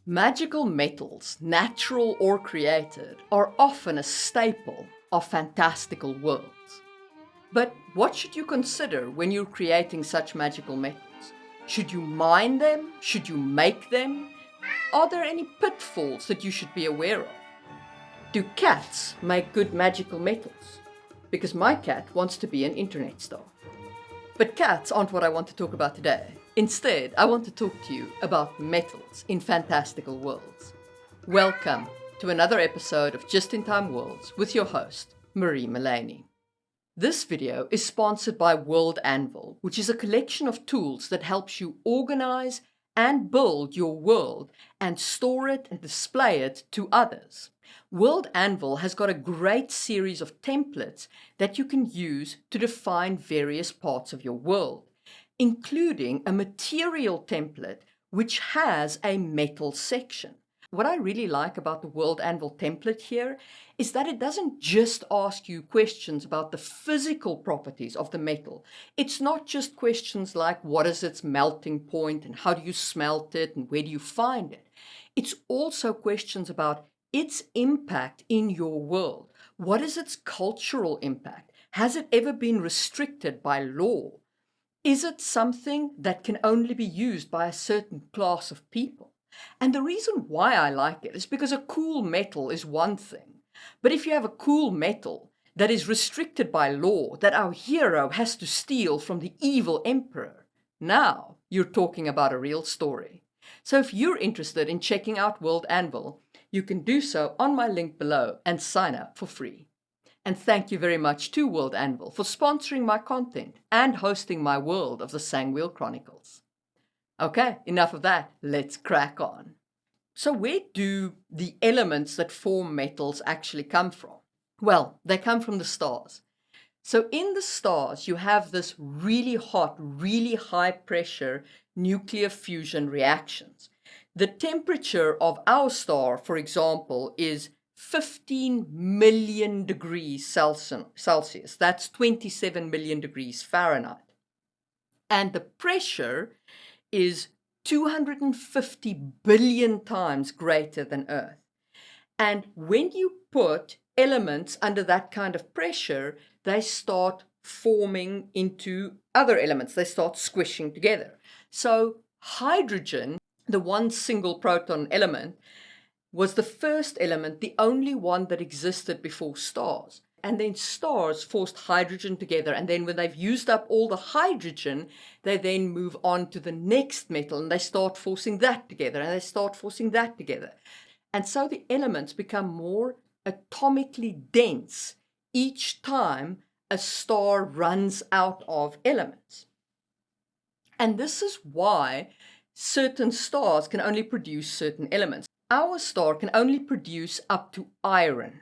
Magical metals, natural or created, are often a staple of fantastical worlds. But what should you consider when you're creating such magical metals? Should you mine them? Should you make them? Are there any pitfalls that you should be aware of? Do cats make good magical metals? Because my cat wants to be an internet star. But cats aren't what I want to talk about today. Instead, I want to talk to you about metals in fantastical worlds. Welcome to another episode of Just in Time Worlds with your host, Marie Mullaney. This video is sponsored by World Anvil, which is a collection of tools that helps you organize and build your world and store it and display it to others. World Anvil has got a great series of templates that you can use to define various parts of your world, including a material template which has a metal section. What I really like about the World Anvil template here is that it doesn't just ask you questions about the physical properties of the metal. It's not just questions like what is its melting point and how do you smelt it and where do you find it. It's also questions about its impact in your world. What is its cultural impact? Has it ever been restricted by law? Is it something that can only be used by a certain class of people? And the reason why I like it is because a cool metal is one thing. But if you have a cool metal that is restricted by law, that our hero has to steal from the evil emperor, now you're talking about a real story. So if you're interested in checking out World Anvil, you can do so on my link below and sign up for free. And thank you very much to World Anvil for sponsoring my content and hosting my world of the Sangwheel Chronicles. Okay, enough of that, let's crack on. So where do the elements that form metals actually come from? Well, they come from the stars. So in the stars, you have this really hot, really high pressure nuclear fusion reactions. The temperature of our star, for example, is 15 million degrees Celsius. That's 27 million degrees Fahrenheit. And the pressure is 250 billion times greater than Earth. And when you put elements under that kind of pressure, they start forming into other elements. They start squishing together. So hydrogen, the one single proton element, was the first element, the only one that existed before stars. And then stars forced hydrogen together. And then when they've used up all the hydrogen, they then move on to the next metal and they start forcing that together and they start forcing that together. And so the elements become more atomically dense each time a star runs out of elements. And this is why certain stars can only produce certain elements. Our star can only produce up to iron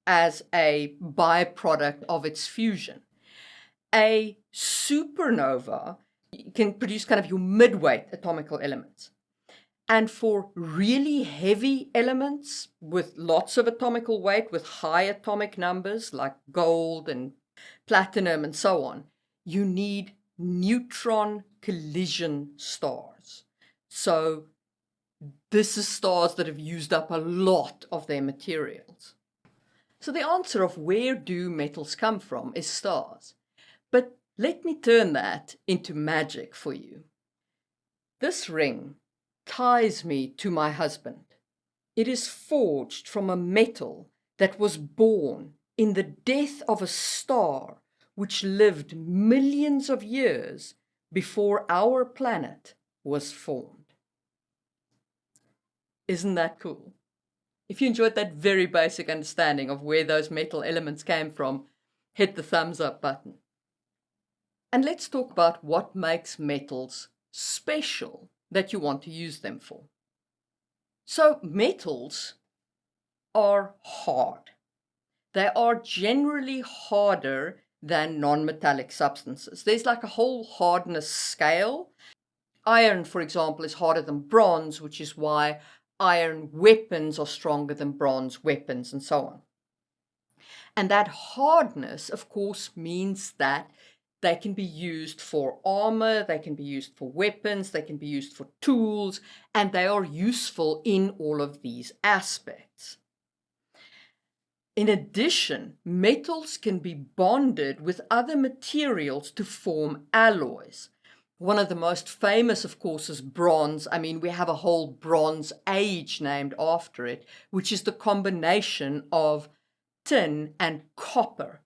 as a byproduct of its fusion. A supernova can produce kind of your midweight atomical elements. And for really heavy elements with lots of atomical weight, with high atomic numbers like gold and platinum and so on, you need neutron collision stars. So this is stars that have used up a lot of their materials. So the answer of where do metals come from is stars. But let me turn that into magic for you. This ring ties me to my husband. It is forged from a metal that was born in the death of a star which lived millions of years before our planet was formed. Isn't that cool? If you enjoyed that very basic understanding of where those metal elements came from, hit the thumbs up button. And let's talk about what makes metals special that you want to use them for. So metals are hard. They are generally harder than non-metallic substances. There's like a whole hardness scale. Iron, for example, is harder than bronze, which is why iron weapons are stronger than bronze weapons and so on. And that hardness, of course, means that They can be used for armor, they can be used for weapons, they can be used for tools, and they are useful in all of these aspects. In addition, metals can be bonded with other materials to form alloys. One of the most famous, of course, is bronze. I mean, we have a whole Bronze Age named after it, which is the combination of tin and copper.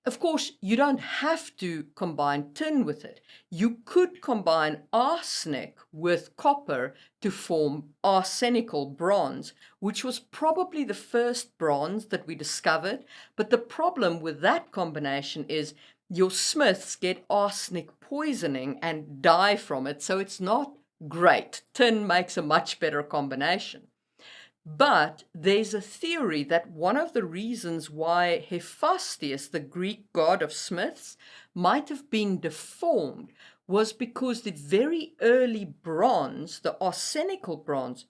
Of course, you don't have to combine tin with it. You could combine arsenic with copper to form arsenical bronze, which was probably the first bronze that we discovered. But the problem with that combination is your smiths get arsenic poisoning and die from it, so it's not great. Tin makes a much better combination. But there's a theory that one of the reasons why Hephaestus, the Greek god of smiths, might have been deformed was because the very early bronze, the arsenical bronze,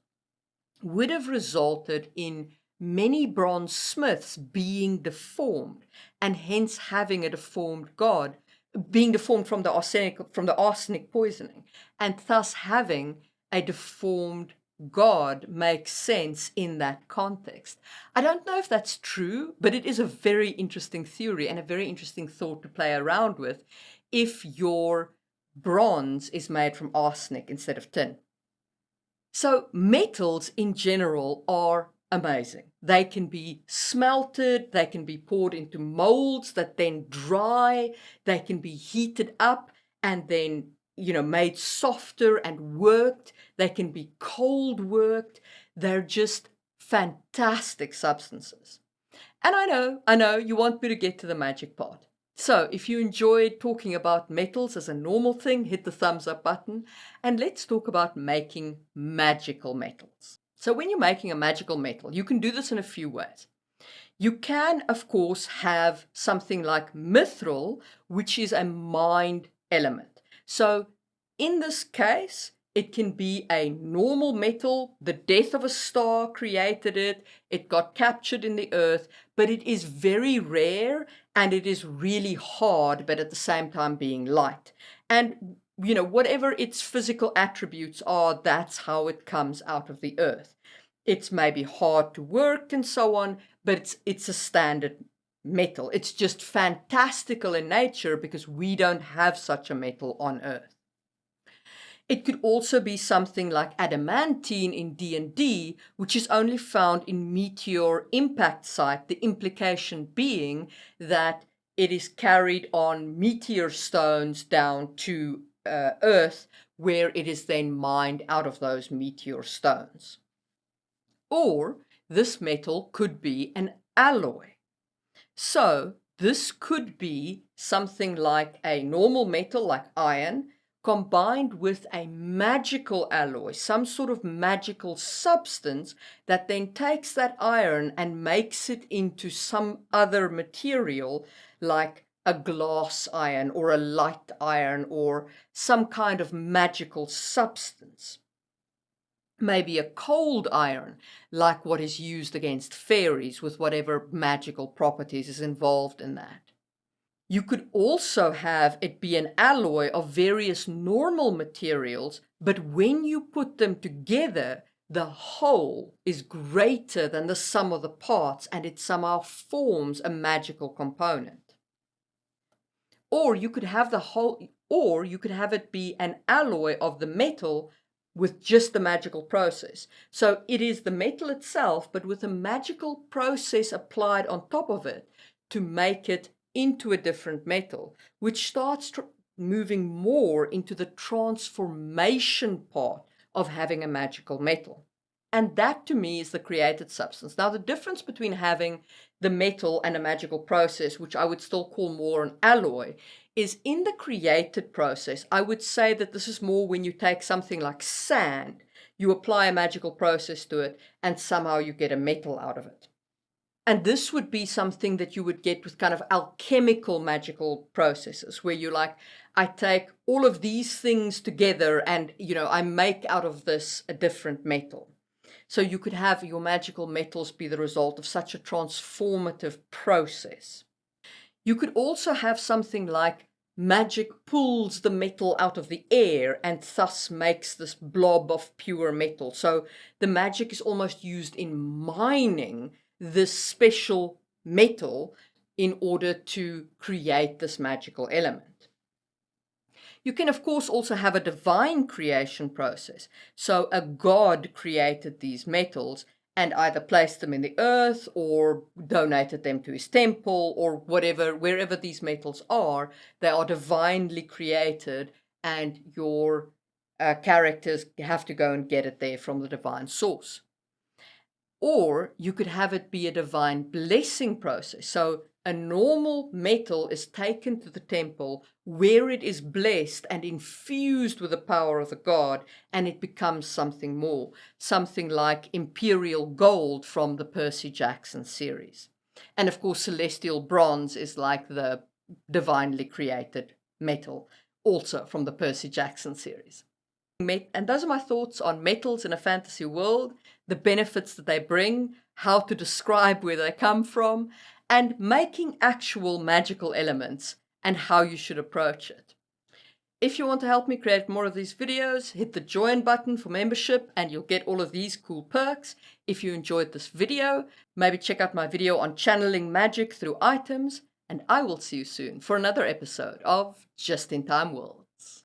would have resulted in many bronze smiths being deformed and hence having a deformed god, being deformed from the arsenic poisoning, and thus having a deformed God makes sense in that context. I don't know if that's true, but it is a very interesting theory and a very interesting thought to play around with if your bronze is made from arsenic instead of tin. So metals in general are amazing. They can be smelted, they can be poured into molds that then dry, they can be heated up and then made softer and worked. They can be cold worked. They're just fantastic substances. And I know you want me to get to the magic part. So if you enjoyed talking about metals as a normal thing, hit the thumbs up button, and let's talk about making magical metals. So when you're making a magical metal, you can do this in a few ways. You can, of course, have something like mithral, which is a mined element. So in this case, it can be a normal metal. The death of a star created it. It got captured in the earth, but it is very rare and it is really hard, but at the same time being light. And, whatever its physical attributes are, that's how it comes out of the earth. It's maybe hard to work and so on, but it's a standard metal. It's just fantastical in nature because we don't have such a metal on Earth. It could also be something like adamantine in D&D, which is only found in meteor impact site, the implication being that it is carried on meteor stones down to Earth, where it is then mined out of those meteor stones. Or this metal could be an alloy. So this could be something like a normal metal like iron combined with a magical alloy, some sort of magical substance that then takes that iron and makes it into some other material like a glass iron or a light iron or some kind of magical substance. Maybe a cold iron, like what is used against fairies with whatever magical properties is involved in that. You could also have it be an alloy of various normal materials, but when you put them together, the whole is greater than the sum of the parts and it somehow forms a magical component. Or you could have it be an alloy of the metal with just the magical process. So it is the metal itself, but with a magical process applied on top of it to make it into a different metal, which starts moving more into the transformation part of having a magical metal. And that to me is the created substance. Now, the difference between having the metal and a magical process, which I would still call more an alloy, is in the created process. I would say that this is more when you take something like sand, you apply a magical process to it, and somehow you get a metal out of it. And this would be something that you would get with kind of alchemical magical processes, where you I take all of these things together and, I make out of this a different metal. So you could have your magical metals be the result of such a transformative process. You could also have something like magic pulls the metal out of the air and thus makes this blob of pure metal. So the magic is almost used in mining this special metal in order to create this magical element. You can, of course, also have a divine creation process. So a god created these metals and either placed them in the earth or donated them to his temple or whatever, wherever these metals are, they are divinely created, and your characters have to go and get it there from the divine source. Or you could have it be a divine blessing process. So a normal metal is taken to the temple where it is blessed and infused with the power of the god, and it becomes something more, something like imperial gold from the Percy Jackson series. And of course, celestial bronze is like the divinely created metal, also from the Percy Jackson series. And those are my thoughts on metals in a fantasy world, the benefits that they bring, how to describe where they come from, and making actual magical elements and how you should approach it. If you want to help me create more of these videos, hit the join button for membership and you'll get all of these cool perks. If you enjoyed this video, maybe check out my video on channeling magic through items, and I will see you soon for another episode of Just in Time World.